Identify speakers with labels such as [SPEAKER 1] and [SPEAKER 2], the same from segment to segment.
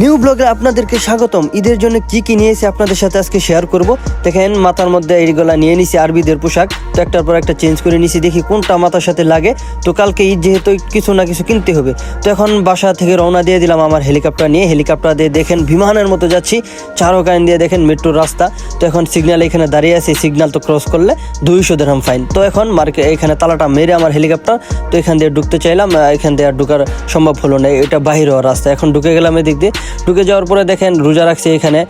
[SPEAKER 1] New ব্লগে আপনাদেরকে স্বাগতম। ঈদের জন্য কি কি নিয়েছি আপনাদের সাথে আজকে শেয়ার করব। দেখেন মাথার মধ্যে এইগুলা নিয়ে নিছি আরবিদের পোশাক, তো একটার পর একটা চেঞ্জ করে নিছি, দেখি কোনটা মাথার সাথে লাগে। তো কালকে ঈদ যেহেতু কিছু না কিছু কিনতে হবে, তো এখন বাসা থেকে রওনা দিয়ে দিলাম আমার হেলিকপ্টার নিয়ে। হেলিকপ্টার দিয়ে দেখেন বিমানের মতো যাচ্ছি, চারকান দিয়ে দেখেন মেট্রোর রাস্তা। তো এখন সিগন্যাল এখানে দাঁড়িয়ে আছে, সিগন্যাল তো ক্রস করলে 200 দিরহাম ফাইন। তো এখন মার্কেট এখানে তালাটা মেরে আমার হেলিকপ্টার, তো এখান দিয়ে ঢুকতে চাইলাম, এখান দিয়ে আর ঢুকার সম্ভব হলো না, এটা বাহির হওয়ার রাস্তা। এখন ঢুকে গেলাম এদিক দিয়ে। ঢুকে যাওয়ার পরে দেখেন রোজা রাখছি এখানে,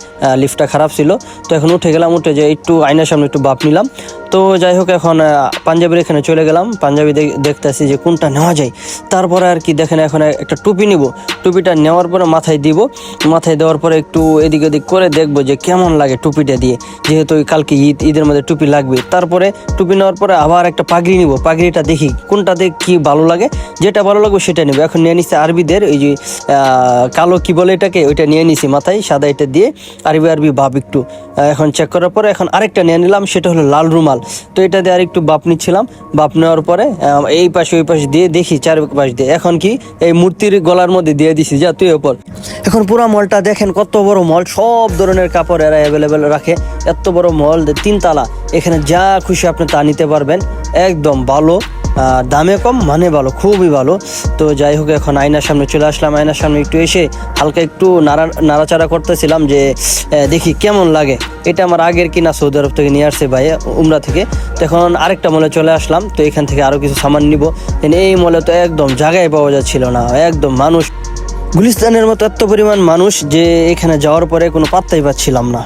[SPEAKER 1] লিফটটা খারাপ ছিল, তো এখন উঠে গেলাম। উঠে যে একটু আয়নার সামনে একটু বাপ নিলাম। তো যাই হোক এখন পাঞ্জাবির এখানে চলে গেলাম, পাঞ্জাবি দেখতেছি যে কোনটা নেওয়া যায়। তারপরে আর কি দেখেন এখন একটা টুপি নিব, টুপিটা নেওয়ার পরে মাথায় দিব, মাথায় দেওয়ার পরে একটু এদিক ওদিক করে দেখবো যে কেমন লাগে টুপিটা দিয়ে, যেহেতু কালকে ঈদের মধ্যে টুপি লাগবে। তারপরে টুপি নেওয়ার পরে আবার একটা পাগড়ি নিব, পাগড়িটা দেখি কোনটাতে কি ভালো লাগে, যেটা ভালো লাগবে সেটা নেব। এখন নিয়ে নিচ্ছে আরবিদের ওই যে কালো কি বলে এটাকে, ওইটা নিয়ে নিছি মাথায়, সাদা এটা দিয়ে আরবি ভাব একটু। এখন চেক করার পরে এখন আরেকটা নিয়ে নিলাম, সেটা হলো লাল রুমাল। তো এটা দিয়ে আরেকটু বাপ নিচ্ছিলাম, বাপ নেওয়ার পরে এই পাশে ওই পাশে দিয়ে দেখি চারপাশ দিয়ে এখন কি এই মূর্তির গলার মধ্যে দিয়ে দিছি, যা তুই ওপর। এখন পুরো মলটা দেখেন কত বড় মল, সব ধরনের কাপড় এরা অ্যাভেলেবেল রাখে। এত বড় মল, 3 তালা, এখানে যা খুশি আপনি তা নিতে পারবেন, একদম ভালো, দামে কম মানে ভালো, খুবই ভালো। তো যাই হোক এখন আয়নার সামনে চলে আসলাম, আয়নার সামনে একটু এসে হালকা একটু নাড়াচাড়া করতেছিলাম যে দেখি কেমন লাগে। এটা আমার আগের কিনা, সৌদি আরব থেকে নিয়ে আসছে ভাই, উমরা থেকে। তো এখন আরেকটা মলে চলে আসলাম, তো এখান থেকে আরও কিছু সামান নিব। এই মলে তো একদম জায়গায় পাওয়া যাচ্ছিল না, একদম মানুষ গুলিস্তানের মতো এত পরিমাণ মানুষ যে এখানে যাওয়ার পরে কোনো পাত্তাই পাচ্ছিলাম না।